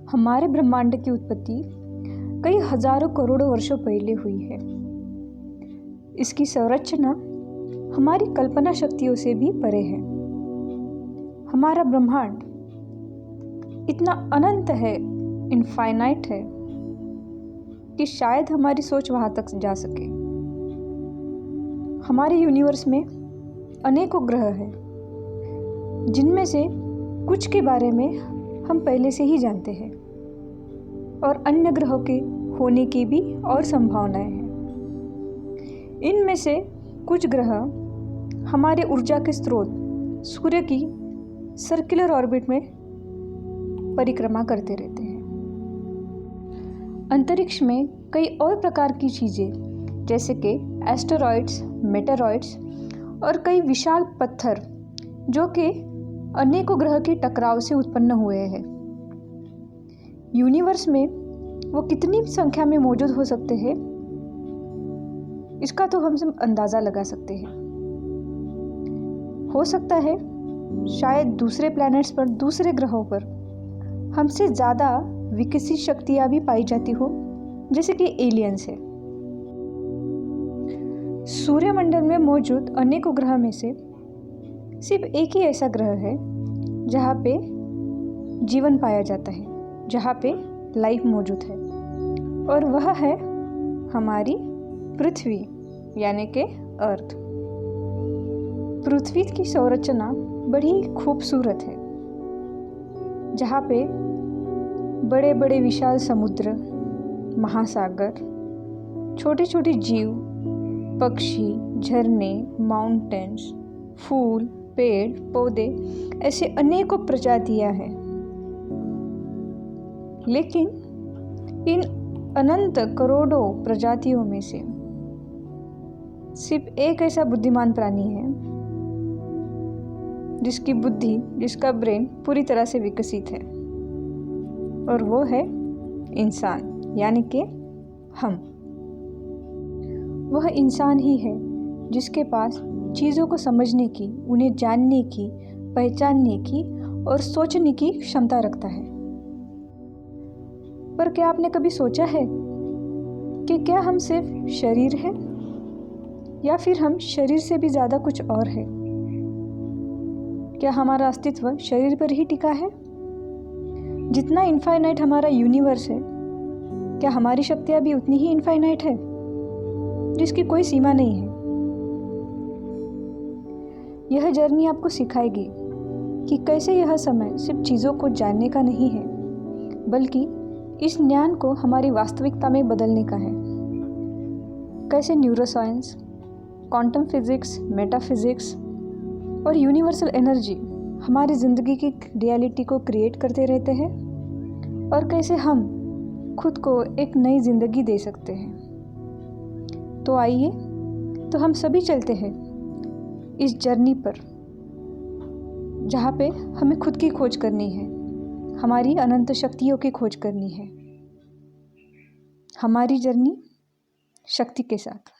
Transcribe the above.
हमारे ब्रह्मांड की उत्पत्ति कई हजारों करोड़ों वर्षों पहले हुई है। इसकी संरचना हमारी कल्पना शक्तियों से भी परे है। हमारा ब्रह्मांड इतना अनंत है, इनफाइनाइट है कि शायद हमारी सोच वहां तक जा सके। हमारे यूनिवर्स में अनेकों ग्रह हैं, जिनमें से कुछ के बारे में हम पहले से ही जानते हैं और अन्य ग्रहों के होने की भी और संभावनाएं हैं। इनमें से कुछ ग्रह हमारे ऊर्जा के स्रोत सूर्य की सर्कुलर ऑर्बिट में परिक्रमा करते रहते हैं। अंतरिक्ष में कई और प्रकार की चीज़ें जैसे कि एस्टेरॉइड्स, मेटेरॉइड्स और कई विशाल पत्थर जो कि अनेकों ग्रह के टकराव से उत्पन्न हुए हैं। यूनिवर्स में वो कितनी संख्या में मौजूद हो सकते हैं, इसका तो हम सब अंदाज़ा लगा सकते हैं। हो सकता है शायद दूसरे प्लैनेट्स पर, दूसरे ग्रहों पर हमसे ज़्यादा विकसित शक्तियाँ भी पाई जाती हो, जैसे कि एलियंस है। सूर्यमंडल में मौजूद अनेकों ग्रह में से सिर्फ एक ही ऐसा ग्रह है जहाँ पे जीवन पाया जाता है, जहाँ पे लाइफ मौजूद है, और वह है हमारी पृथ्वी यानी कि अर्थ। पृथ्वी की संरचना बड़ी खूबसूरत है, जहाँ पे बड़े बड़े विशाल समुद्र, महासागर, छोटे छोटे जीव, पक्षी, झरने, माउंटेन्स, फूल, पेड़, पौधे, ऐसे अनेकों प्रजातियां हैं। लेकिन इन अनंत करोड़ों प्रजातियों में से सिर्फ एक ऐसा बुद्धिमान प्राणी है जिसकी बुद्धि, जिसका ब्रेन पूरी तरह से विकसित है, और वो है इंसान यानी कि हम। वह इंसान ही है जिसके पास चीज़ों को समझने की, उन्हें जानने की, पहचानने की और सोचने की क्षमता रखता है। पर क्या आपने कभी सोचा है कि क्या हम सिर्फ शरीर हैं, या फिर हम शरीर से भी ज़्यादा कुछ और है? क्या हमारा अस्तित्व शरीर पर ही टिका है? जितना इनफाइनाइट हमारा यूनिवर्स है, क्या हमारी शक्तियाँ भी उतनी ही इनफाइनाइट है, जिसकी कोई सीमा नहीं है? यह जर्नी आपको सिखाएगी कि कैसे यह समय सिर्फ चीज़ों को जानने का नहीं है, बल्कि इस ज्ञान को हमारी वास्तविकता में बदलने का है। कैसे न्यूरोसाइंस, क्वांटम फिजिक्स, मेटाफिजिक्स और यूनिवर्सल एनर्जी हमारी ज़िंदगी की रियलिटी को क्रिएट करते रहते हैं, और कैसे हम खुद को एक नई ज़िंदगी दे सकते हैं। तो आइए, तो हम सभी चलते हैं इस जर्नी पर, जहाँ पे हमें खुद की खोज करनी है, हमारी अनंत शक्तियों की खोज करनी है। हमारी जर्नी शक्ति के साथ।